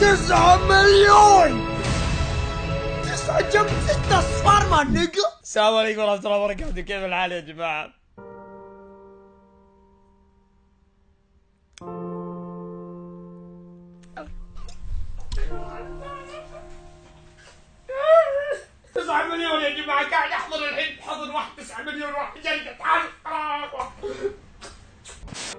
9 مليون 9 جنب 6 اصفار ما نقل. السلام عليكم ورحمة الله وبركاته، كيف الحال يا جماعة؟ مليون يا جماعة، قاعد احضر الحين حضن واحد 9 مليون واحد جلدة. تعال.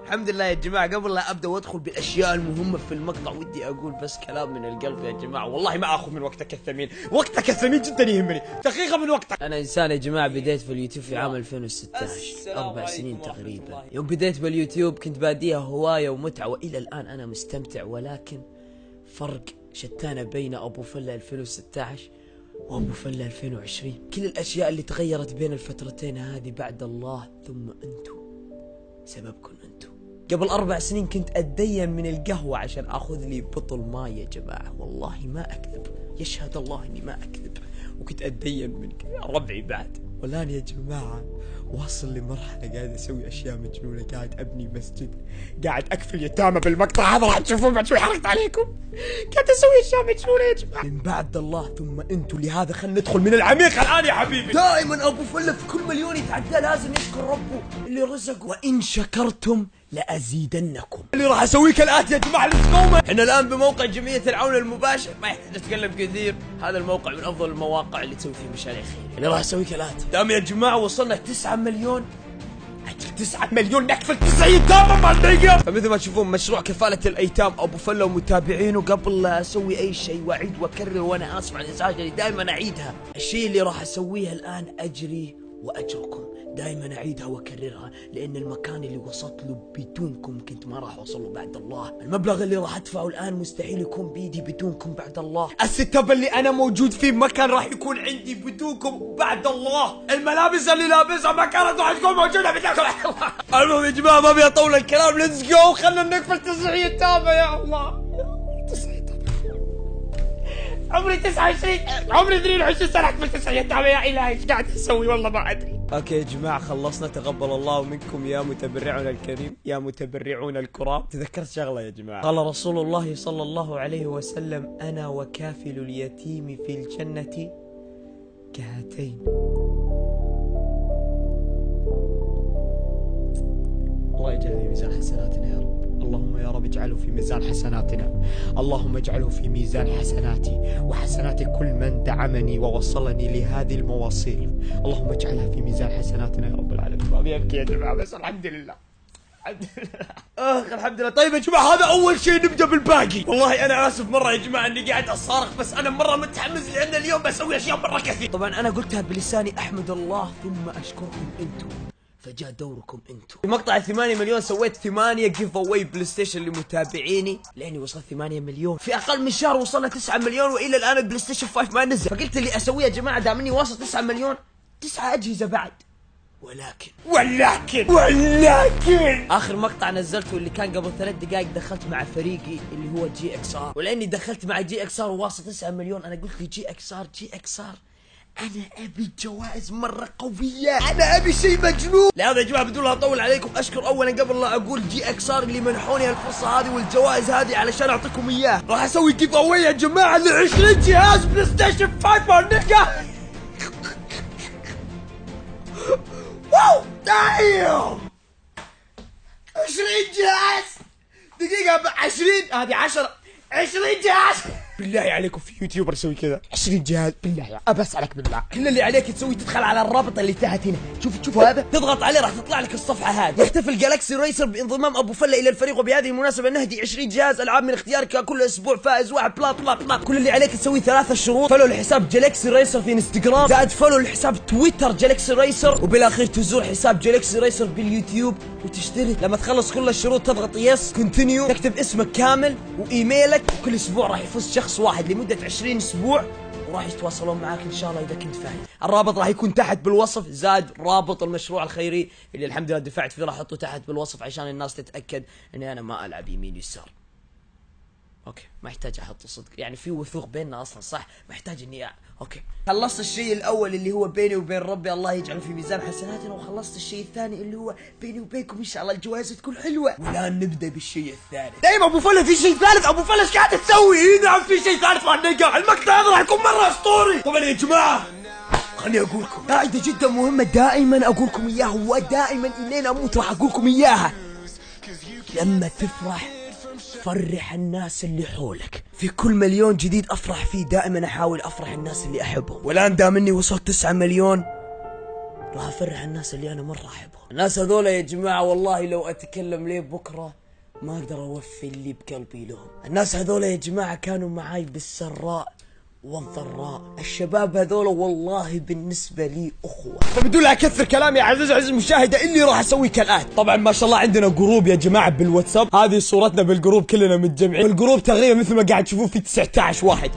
الحمد لله يا جماعة، قبل لا ابدا وادخل بالاشياء المهمة في المقطع ودي اقول بس كلام من القلب يا جماعة، والله ما اخذ من وقتك الثمين، وقتك الثمين جدا يهمني، دقيقة من وقتك. انا انسان يا جماعة بديت في اليوتيوب في عام 2016، 4 سنين تقريبا. يوم بديت باليوتيوب كنت باديها هواية ومتعة، والى الان انا مستمتع، ولكن فرق شتان بين ابو فلة 2016 وابو فلة 2020. كل الاشياء اللي تغيرت بين الفترتين هذه بعد الله ثم انتم، سببكم انتم. قبل 4 سنين كنت اتدين من القهوة عشان اخذ لي بطل ماء يا جماعة، والله ما اكذب، يشهد الله اني ما اكذب، وكنت اتدين من ربعي بعد. والان يا جماعة واصل لمرحلة قاعد اسوي اشياء مجنونة، قاعد ابني مسجد، قاعد اكفل يتامى بالمقطع هذا، راح تشوفون بعد شوي حركت عليكم، قاعد اسوي اشياء مجنونة يا جماعة. من بعد الله ثم انتم، لهذا خلينا ندخل من العميق الان يا حبيبي. دائما ابو فلة في كل مليون يتعدى لازم يشكر ربه اللي رزقه، وان شكرتم لازيدنكم. اللي راح اسويه كالاتي يا جماعة، لتقوموا. احنا الان بموقع جمعية العون المباشر، ما يحتاج اتكلم كثير، هذا الموقع من افضل المواقع اللي تسوي فيه مشاريع خيرية. اللي راح اسويه كالاتي، دام يا جماعة وصلنا 9 مليون، اجل 9 مليون نكفل 9 ايتام ما نلقى. فمثل ما تشوفون مشروع كفالة الايتام ابو فلة ومتابعينه. قبل لا اسوي اي شيء واعيد واكرر، وانا اسف عن الازعاج اللي دائما اعيدها، الشيء اللي راح اسويه الان اجري واجركم، دائما اعيدها واكررها، لان المكان اللي وصلت له بدونكم كنت ما راح اوصل له بعد الله. المبلغ اللي راح ادفعه الان مستحيل يكون بيدي بدونكم بعد الله. الست اب اللي انا موجود فيه ما كان راح يكون عندي بدونكم بعد الله. الملابس اللي لابسها ما كانت راح تكون موجوده بدونكم بعد الله. المهم يا جماعه ما ابي اطول الكلام، ليتس جو، خلنا نقفل 9 ايتام يا الله. 9 ايتام، عمري 29، عمري 22 سنة اكمل 9 ايتام يا الهي، ايش قاعد اسوي والله ما ادري. اوكي يا جماعة خلصنا، تقبل الله منكم يا متبرعون الكريم، يا متبرعون الكرام. تذكرت شغلة يا جماعة، قال رسول الله صلى الله عليه وسلم: انا وكافل اليتيم في الجنة كهاتين. الله يجعل في ميزان حسناتنا يا رب، اللهم يا رب اجعله في ميزان حسناتنا، اللهم اجعله في ميزان حسناتي وحسنات كل من دعمني ووصلني لهذه المواصيل، اللهم اجعلها في ميزان حسناتنا يا رب العالمين. ما ابي ابكي يا جماعه، بس الحمد لله الحمد لله الحمد لله. طيب يا جماعه هذا اول شيء، نبدا بالباقي. والله انا اسف مره يا جماعه اني قاعد اصارخ، بس انا مره متحمس لان اليوم بسوي اشياء مره كثير. طبعا انا قلتها بلساني، احمد الله ثم اشكركم انتم، فجاء دوركم انتم. في مقطع 8 مليون سويت 8 جيف اواي بلاي ستيشن لمتابعيني، لاني وصلت 8 مليون. في اقل من شهر وصلنا 9 مليون، والى الان البلاي ستيشن 5 ما نزل. فقلت اللي اسويه يا جماعه دام اني واصل 9 مليون، 9 اجهزه بعد. ولكن اخر مقطع نزلته اللي كان قبل 3 دقائق، دخلت مع فريقي اللي هو جي اكس ار، ولاني دخلت مع جي اكس ار وواصل 9 مليون، انا قلت لي جي اكس ار انا ابي جوائز مره قويه، انا ابي شيء مجنون. لهذا يا جماعه بدون لا اطول عليكم، اشكر اولا قبل لا اقول جي اكس ار اللي منحوني الفرصه هذه والجوائز هذه علشان اعطيكم اياه. راح اسوي جيف اواي يا جماعه ل 20 جهاز بلاي ستيشن 5 نقا. واو دايم 20 جهاز، دقيقه 20 هذه 10 20 جهاز. بالله عليكم في يوتيوبر يسوي كذا 20 جهاز؟ بالله ابس عليك بالله. كل اللي عليك تسوي تدخل على الرابط اللي تحت هنا، شوف هذا، تضغط عليه راح تطلع لك الصفحه هذه. يحتفل جالكسي ريسر بانضمام ابو فلة الى الفريق، وبهذه المناسبه نهدي 20 جهاز العاب من اختيارك، كل اسبوع فائز واحد بلا بلا بلا. كل اللي عليك تسوي 3 شروط: فولو لحساب جالكسي ريسر في انستغرام، زائد فولو لحساب تويتر جالكسي ريسر، وبالاخير تزور حساب جالكسي ريسر باليوتيوب وتشترك. لما تخلص كل الشروط تضغط يس كونتينيو، تكتب اسمك كامل وايميلك، كل اسبوع راح يفوز شخص واحد لمده 20 اسبوع، وراح يتواصلون معاك ان شاء الله اذا كنت فاهم. الرابط راح يكون تحت بالوصف، زاد رابط المشروع الخيري اللي الحمد لله دفعت فيه راح احطه تحت بالوصف عشان الناس تتاكد اني انا ما العب يمين يسار. اوكي ما يحتاج احط صدق، يعني في وثوق بيننا اصلا صح، ما يحتاج اني اوكي. خلصت الشيء الاول اللي هو بيني وبين ربي الله يجعله في ميزان حسناتنا، وخلصت الشيء الثاني اللي هو بيني وبينكم ان شاء الله الجوائز تكون حلوه. والان نبدا بالشيء الثالث. دايما ابو فلس في شيء ثالث، ابو فلس قاعد تسوي. نعم في شيء ثالث راح نلقاه، المقطع هذا راح يكون مره اسطوري. طبعا يا جماعه خليني اقول لكم قاعده جدا مهمه دائما اقول لكم اياها، ودائما الين اموت راح اقول لكم اياها. لما تفرح فرح الناس اللي حولك. في كل مليون جديد افرح فيه دائما احاول افرح الناس اللي احبهم، والان دام اني وصلت 9 مليون راح افرح الناس اللي انا مرة احبهم. الناس هذولا يا جماعة والله لو اتكلم ليه بكرة ما اقدر اوفي اللي بقلبي لهم. الناس هذولا يا جماعة كانوا معاي بالسراء والضراء. الشباب هذولا والله بالنسبة لي أخوة. فبدون لا أكثر كلامي يا عزيزي المشاهدة، اللي راح أسويه كالآتي. طبعا ما شاء الله عندنا جروب يا جماعة بالواتساب، هذه صورتنا بالجروب كلنا متجمعين. الجروب تقريبا مثل ما قاعد تشوفون في 19 واحد.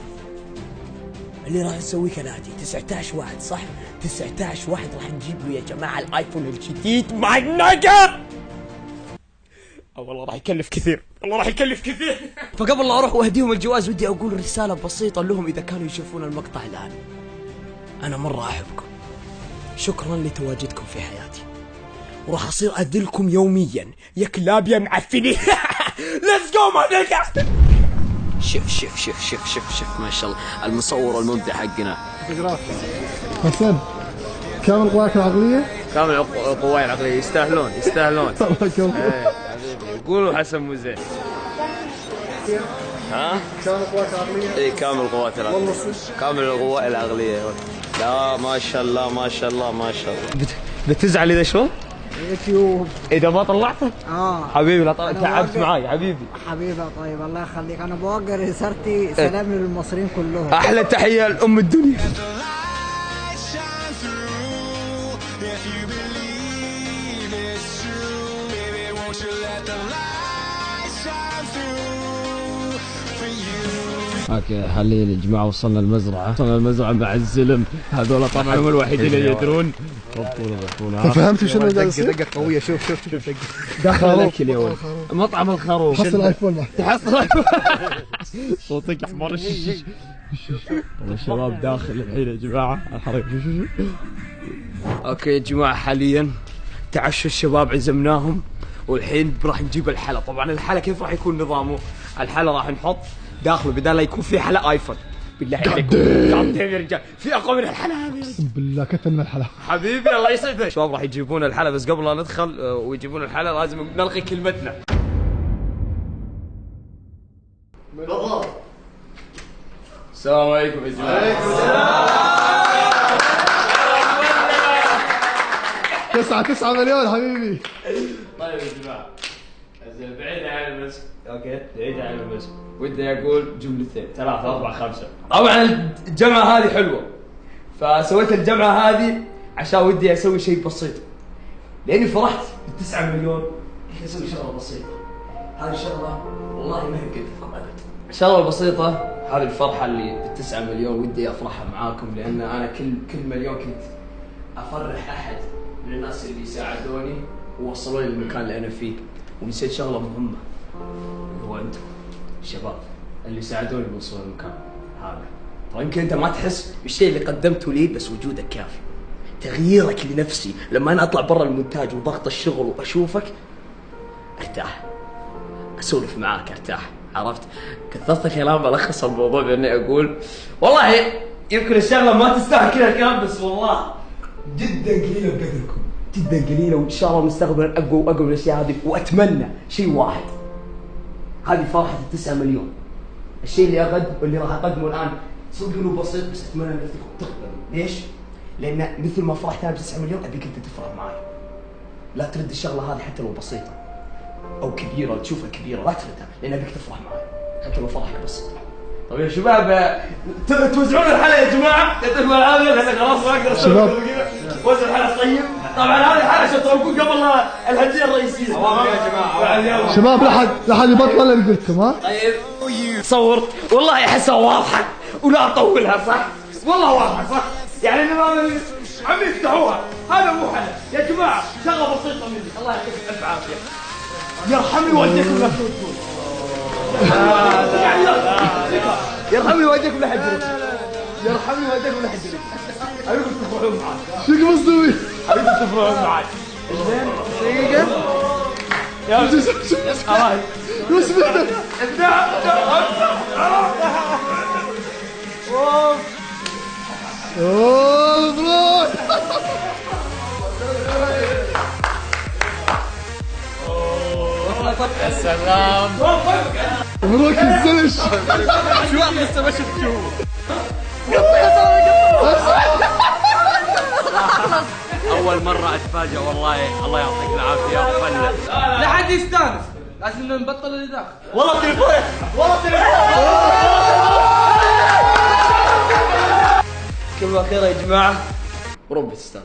اللي راح نسويه كالآتي، 19 واحد صح؟ 19 واحد راح نجيب له يا جماعة الآيفون الجديد مع النقا. والله راح يكلف كثير، والله راح يكلف كثير. فقبل لا اروح واهديهم الجوائز ودي اقول رسالة بسيطة لهم اذا كانوا يشوفون المقطع الان. انا مرة احبكم، شكرا لتواجدكم في حياتي، وراح اصير اذلكم يوميا يا كلاب يا معفنين. ليتس جو ما نقع. شوف ما شاء الله المصور المبدع حقنا. حسن كامل القواك العقلية؟ كامل القواي العقلية يستاهلون. قولوا حسن مو زين. ها؟ كامل القواك العقلية؟ اي كامل القوات العقلية. والله صدق؟ كامل القوات العقلية. لا ما شاء الله ما شاء الله ما شاء الله. بتزعل اذا شو؟ يوتيوب اذا ما طلعته؟ حبيبي لا تعبت معاي حبيبي. حبيبي طيب الله يخليك، انا بوجه رسالتي سلام للمصريين كلهم. احلى تحية لأم الدنيا. اوكي حاليا يا جماعه وصلنا المزرعه مع الزلم هذول طبعا هم الوحيدين اللي يدرون. طب فهمت شنو قاعد يصير؟ دقه قويه. شوف دخل الاكل يا ولد مطعم الخروف. حصل ايفون معك. تحصل ايفون. صوتك احمر. والله الشباب داخل الحين يا جماعه الحريق. اوكي يا جماعه حاليا تعشوا الشباب عزمناهم، والحين راح نجيب الحلا. طبعا الحلا كيف راح يكون نظامه؟ الحلا راح نحط داخله بدال لا يكون في حلا ايفون. بالله عليكم يا رجال في اقوى من الحلا هذه. اقسم بالله كثر من الحلا حبيبي الله يسعدك. الشباب راح يجيبون الحلا، بس قبل لا ندخل ويجيبون الحلا لازم نلغي كلمتنا. السلام عليكم يا جماعه. وعليكم السلام. 9 مليون حبيبي. طيب يا جماعه بعيد عن المسك. اوكي بعيد عن المسك ودي اقول جملتين 3 4 5. طبعا الجمعه هذه حلوه، فسويت الجمعه هذه عشان ودي اسوي شيء بسيط، لاني فرحت ب9 مليون. اسوي شغله بسيطه. هذه الشغله والله ما هي بقدركم ابدا. الشغله البسيطه هذه الفرحه اللي ب9 مليون ودي افرحها معاكم، لان انا كل مليون كنت افرح احد من الناس اللي ساعدوني ووصلوني للمكان اللي انا فيه. ونسيت شغله مهمه هو انتم الشباب اللي ساعدوني بوصول المكان هذا. طبعا يمكن انت ما تحس بالشيء اللي قدمته لي، بس وجودك كافي. تغييرك لنفسي لما انا اطلع برا المونتاج وضغط الشغل واشوفك ارتاح، اسولف معاك ارتاح. عرفت؟ كثرت كلام بلخص الموضوع باني اقول والله يمكن الشغله ما تستاهل كذا الكلام، بس والله جدا قليله بقدركم، جدا قليله. وان شاء الله مستقبلا اقوى واقوى من الاشياء هذه. واتمنى شيء واحد، هذه فرحه 9 مليون. الشيء اللي راح اقدمه الان صدق انه بسيط، بس اتمنى انكم تقبلوا. ليش؟ لان مثل ما فرحت انا ب9 مليون ابيك انت تفرح معي. لا ترد الشغله هذه حتى لو بسيطه او كبيره، تشوفها كبيره لا تردها، لان ابيك تفرح معي حتى لو فرحك بسيط. طيب يا شباب توزعون الحلا يا جماعه، يعطيكم العافيه، لان خلاص ما اقدر اسوي وزع الحلا طيب. طبعا هذه الحلا عشان توقفون قبل الهديه الرئيسيه. يا جماعه شباب لحد يبطل اللي قلتكم. ها طيب صورت والله احسها واضحه ولا اطولها صح؟ والله واضحه صح؟ يعني عم يفتحوها. هذا مو حلا يا جماعه، شغله بسيطه مني. الله يعطيكم الف عافيه، يرحمني والديكم لا تردون. يرحمني والديكم لا حد يرحمني والديكم لا حد ابيكم تفرحون معاي. شو مسوي؟ ابيكم تفرحون معاي. زين دقيقة يلا خلاص وش بدك؟ اوه مبروك يا سلام مبروك الزلش. شو واحد لسه ما شفتوه. اول مرة اتفاجئ والله. الله يعطيك العافية وفلة. لا حد يستانس، لازم نبطل اللي داخل. والله تليفون والله تليفون. كلمة أخيرة يا جماعة وربي تستاهل.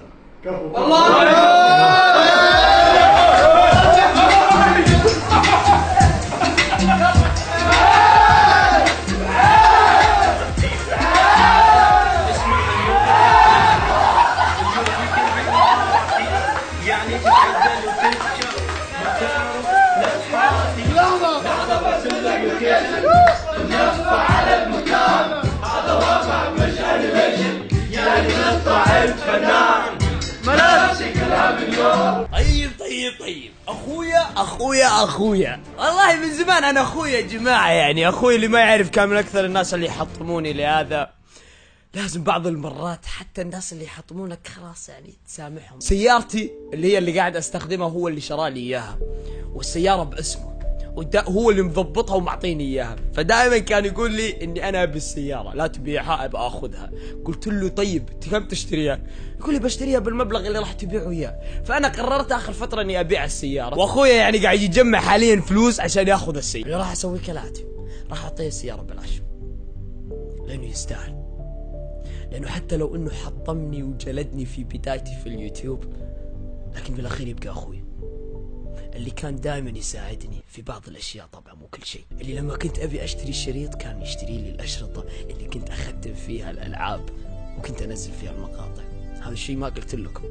طيب اخويا والله من زمان انا اخويا يا جماعه. يعني اخويا اللي ما يعرف كان من اكثر الناس اللي يحطموني لهذا. لازم بعض المرات حتى الناس اللي يحطمونك خلاص يعني تسامحهم. سيارتي اللي هي اللي قاعد استخدمها هو اللي شرى لي اياها، والسياره باسمه، هو اللي مضبطها ومعطيني اياها. فدائما كان يقول لي اني انا ابي السياره لا تبيعها ابى اخذها. قلت له طيب كم تشتريها؟ يقول لي بشتريها بالمبلغ اللي راح تبيعه اياه. فانا قررت اخر فتره اني ابيع السياره، واخويا يعني قاعد يجمع حاليا فلوس عشان ياخذ السياره. راح اسوي كالاتي، راح اعطيه السياره بلاش لانه يستاهل. لانه حتى لو انه حطمني وجلدني في بدايتي في اليوتيوب، لكن بالاخير يبقى اخوي اللي كان دائما يساعدني في بعض الاشياء، طبعا مو كل شيء. اللي لما كنت ابي اشتري الشريط كان يشتري لي الاشرطه اللي كنت اختم فيها الالعاب وكنت انزل فيها المقاطع. هذا الشيء ما قلت لكم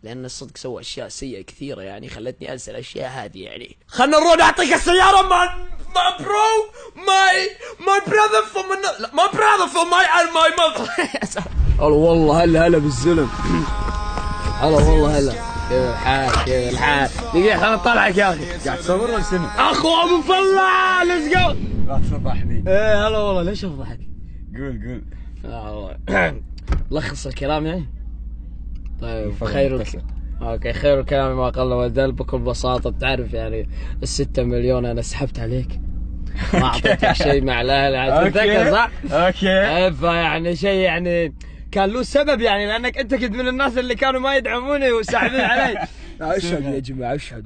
لان الصدق سوى اشياء سيئه كثيره يعني خلتني انسى الاشياء هذه. يعني خلنا نروح نعطيك السياره ما برو ماي براذر فور ماي براذر فور ماي ماذر. هلا والله هلا بالزلم. هلا والله هلا. كيف الحال دقيقة خلنا نطلعك يا اخي. قاعد تصور ولا شنو؟ اخو ابو فلا ليتس جو. لا تفضحني. ايه هلا والله. ليش افضحك؟ قول والله لخص الكلام يعني. طيب خير اوكي خير الكلام ما قل ودل. بكل بساطة بتعرف يعني ال6 مليون انا سحبت عليك ما اعطيتك شيء مع الاهل. تتذكر صح؟ اوكي. فيعني شيء يعني كان له سبب يعني لانك انت كنت من الناس اللي كانوا ما يدعموني وساحبين علي. اشهد يا جماعه اشهد.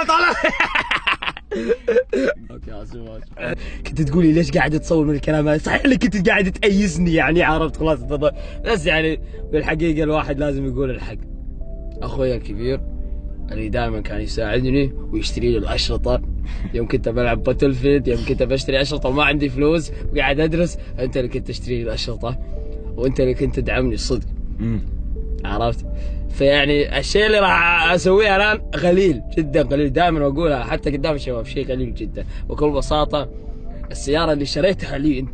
طلع. اوكي اسف. كنت تقولي ليش قاعد تصور من الكلام هذا؟ صحيح اللي كنت قاعد تأيسني يعني عرفت خلاص بس يعني بالحقيقه الواحد لازم يقول الحق. اخويا الكبير اللي دائما كان يساعدني ويشتري لي الاشرطه يوم كنت بلعب باتل فيلد، يوم كنت بشتري اشرطه وما عندي فلوس وقاعد ادرس، انت اللي كنت تشتري لي الاشرطه وانت اللي كنت تدعمني صدق. عرفت؟ فيعني الشيء اللي راح اسويه الان قليل جدا قليل، دائما اقولها حتى قدام الشباب، شيء قليل جدا. بكل بساطه السياره اللي شريتها لي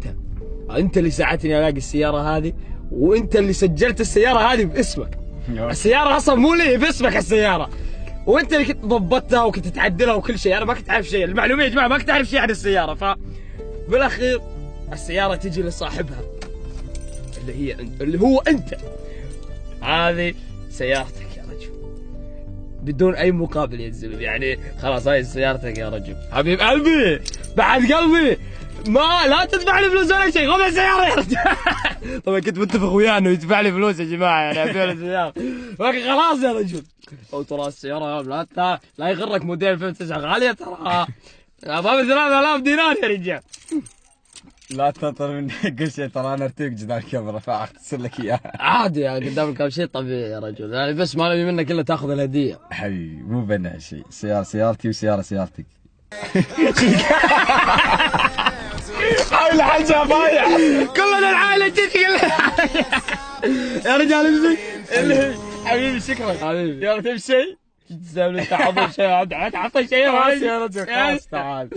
انت اللي ساعدتني الاقي السياره هذه، وانت اللي سجلت السياره هذه باسمك. السياره اصلا مو لي باسمك السياره، وانت اللي كنت ضبطتها وكنت تعدلها وكل شيء. انا ما كنت اعرف شيء، المعلوميه يا جماعه ما كنت اعرف شيء عن السياره. بالاخير السياره تجي لصاحبها اللي هو انت. هذه سيارتك يا رجل بدون اي مقابل يا زلمه، يعني خلاص هاي سيارتك يا رجل. حبيب قلبي بعد قلبي ما لا تدفع لي فلوس ولا شيء، خذ السياره يا رجل. طبعا كنت متفق وياه انه يدفع لي فلوس يا جماعه يعني ابيع له السياره، لكن خلاص يا رجل. او ترى السياره لا يغرك موديل 2009 غاليه ترى، ابغى 3000 دينار يا رجال. لا تنطر من كل شيء، ترى انا ارتيق جدار الكاميرا فاختصر لك اياها عادي يعني قدام الكاميرا شيء طبيعي يا رجل، يعني بس ما نبي منك الا تاخذ الهديه. حبيبي مو بيننا شيء، سيارة سيارتي وسيارة سيارتك. هاي الحاجة بايع كلنا العائلة تشتغل يا رجال. امسك اللي حبيبي شكرا حبيبي. يلا تبي شيء؟ تسوي انت حاضر شيء عطي شيء يا رجل خلاص تعال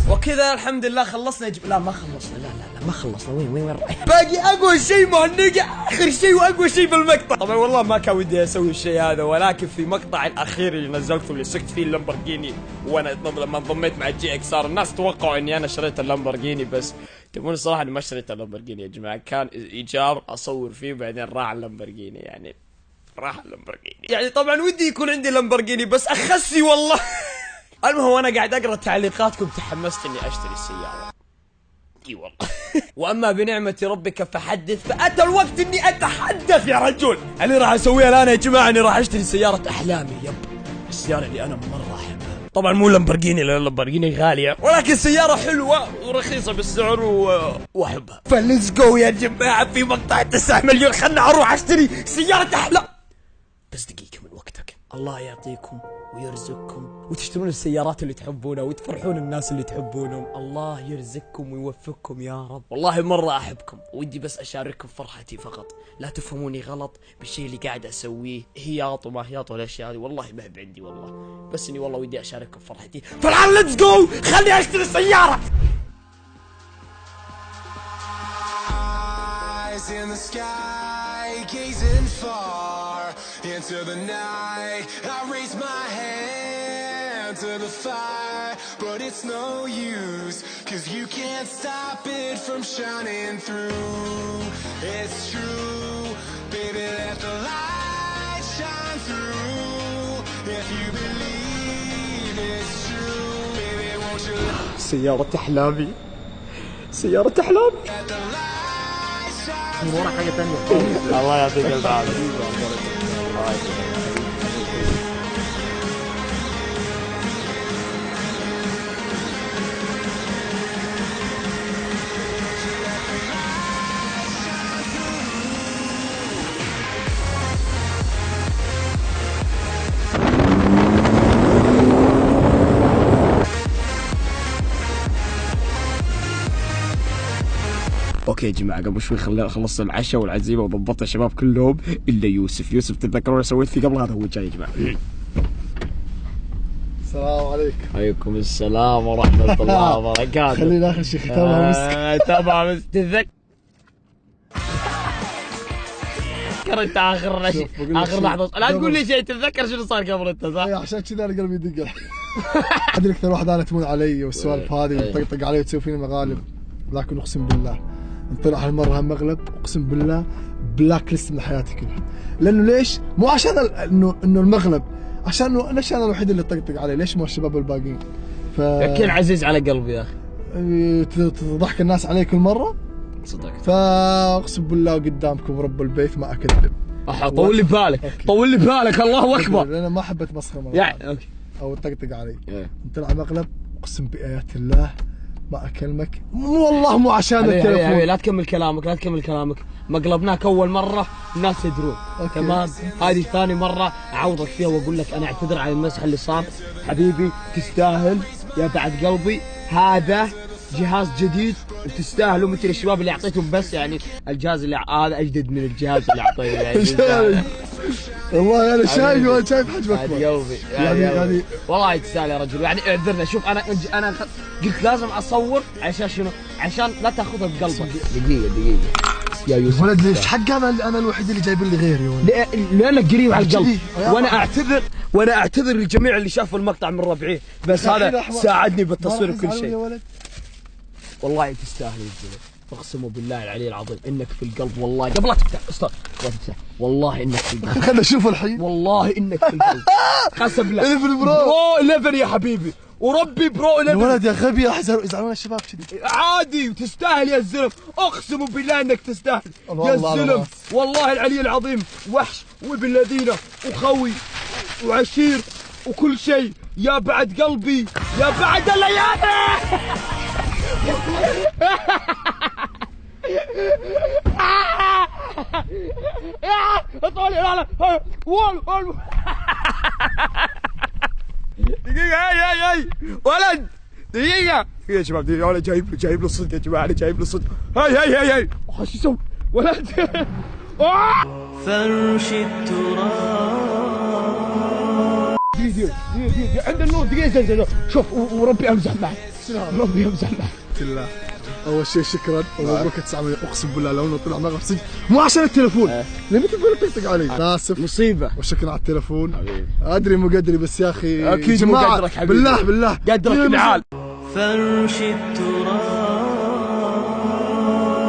وكذا الحمد لله خلصنا لا ما خلصنا لا ما خلصنا وين رايح باقي اقوى شيء مهنقة اخر شيء واقوى شيء بالمقطع طبعا والله ما كان ودي اسوي الشيء هذا ولكن في مقطع الاخير اللي نزلته اللي سكت فيه اللامبورجيني وانا لما انضميت مع الجي اكس ار الناس توقعوا اني انا شريت اللامبورجيني بس تبون الصراحه اني ما اشتريت اللامبورجيني يا جماعه كان ايجار اصور فيه وبعدين راح اللامبورجيني يعني راح اللامبورجيني يعني طبعا ودي يكون عندي لامبورجيني بس اخسي والله المهم وانا قاعد اقرا تعليقاتكم تحمست اني اشتري السياره اي والله واما بنعمه ربك فحدث فاتى الوقت اني اتحدث يا رجل اللي راح اسويه الان يا جماعه اني راح اشتري سياره احلامي يب السياره اللي انا مره احبها طبعا مو لامبورجيني لان لامبورجيني غاليه ولكن سياره حلوه ورخيصه بالسعر واحبها فليتس جو يا جماعه في مقطع 9 مليون خلنا اروح اشتري سياره احلام بس دقيقه من وقتك الله يعطيكم ويرزقكم وتشترون السيارات اللي تحبونها وتفرحون الناس اللي تحبونهم الله يرزقكم ويوفقكم يا رب والله مرة أحبكم ودي بس أشارككم فرحتي فقط لا تفهموني غلط بالشيء اللي قاعد أسويه هياط وما هياط والأشياء هذه والله ما هي عندي والله بس إني والله ودي أشارككم فرحتي فالآن ليتس جو خليني أشتري سيارة In the sky, gazing far into the night. I raise my hand to the fire, but it's no use, 'cause you can't stop it from shining through. It's true, baby, let the light shine through. If you believe it's true, baby, won't you سيارة أحلامي سيارة أحلامي let the light من ورا حاجه ثانيه. الله يعطيك العافية اوكي يا جماعه قبل شوي خلصت العشاء والعزيمه وضبطت الشباب كلهم الا يوسف تتذكرون سويت فيه قبل هذا هو جاي يا جماعه السلام عليكم. عليكم السلام ورحمه الله وبركاته خلينا اخر شيء ختامها مسك تمام تتذكر انت اخر لحظه لا تقول لي شيء تتذكر شنو صار قبل انت صح؟ عشان كذا انا قلبي يدق ادري اكثر واحد انا تمون علي والسوالف هذه وتطقطق علي وتسوي فيني مغالب لكن اقسم بالله نطلع هالمره مغلب اقسم بالله بلاك ليست من حياتي كلها لانه ليش؟ مو عشان انه المغلب عشان انا الوحيد اللي طقطق عليه ليش مو الشباب الباقيين كل عزيز على قلبي يا اخي تضحك الناس علي كل مره صدقت فاقسم بالله قدامكم ورب البيت ما اكذب طول لي بالك طول لي بالك الله اكبر انا ما حبيت مسخره يعني اوكي او تطقطق علي طلع مغلب اقسم بايات الله ما اكلمك والله مو عشان التليفون لا تكمل كلامك مقلبناك اول مره الناس يدرون تمام هذه ثاني مره اعوضك فيها واقول لك انا اعتذر على المسح اللي صار حبيبي تستاهل يا بعد قلبي هذا جهاز جديد وتستاهلوا مثل الشباب اللي اعطيتهم بس يعني الجهاز اللي هذا اجدد من الجهاز اللي اعطيه يعني والله انا شايف حجمك قلبي يعني والله تستاهل يا رجل يعني اعذرنا شوف انا قلت لازم اصور عشان شنو؟ عشان لا تاخذها بقلبك دقيقه يا يوسف ولد ليش حق انا الوحيد اللي جايب لي غيري لانك قريب على القلب وانا اعتذر للجميع اللي شافوا المقطع من ربعيه بس هذا ساعدني بالتصوير وكل شيء والله تستاهل يا رجل اقسم بالله العلي العظيم انك في القلب والله قبل لا تفتح والله انك في القلب خلنا نشوف الحين والله انك في القلب قسم بالله 11 برو 11 يا حبيبي وربي برو 11 يا ولد يا غبي راح يزعلون الشباب كذي عادي وتستاهل يا الزلم اقسم بالله انك تستاهل يا الزلم والله العلي العظيم وحش وابن الذين وخوي وعشير وكل شيء يا بعد قلبي يا بعد الليالي دقيقة هاي ولد دقيقة يا شباب دقيقة انا جايب له صدق يا جماعة انا جايب له صدق هاي شو اسوي ولد فرش التراب. دقيقة عند النور دقيقة شوف وربي امزح معك. ربي امزح معك. بالله اول شيء شكرا ومبروك 900. اقسم بالله لو انه طلع مغرب سجن مو عشان التليفون ليه تقول طقطق علي. اسف مصيبة. وشكرا على التليفون ادري مو قدري بس يا اخي اكيد مو قدرك حبيبي. بالله قدرك نعال. فرش التراب.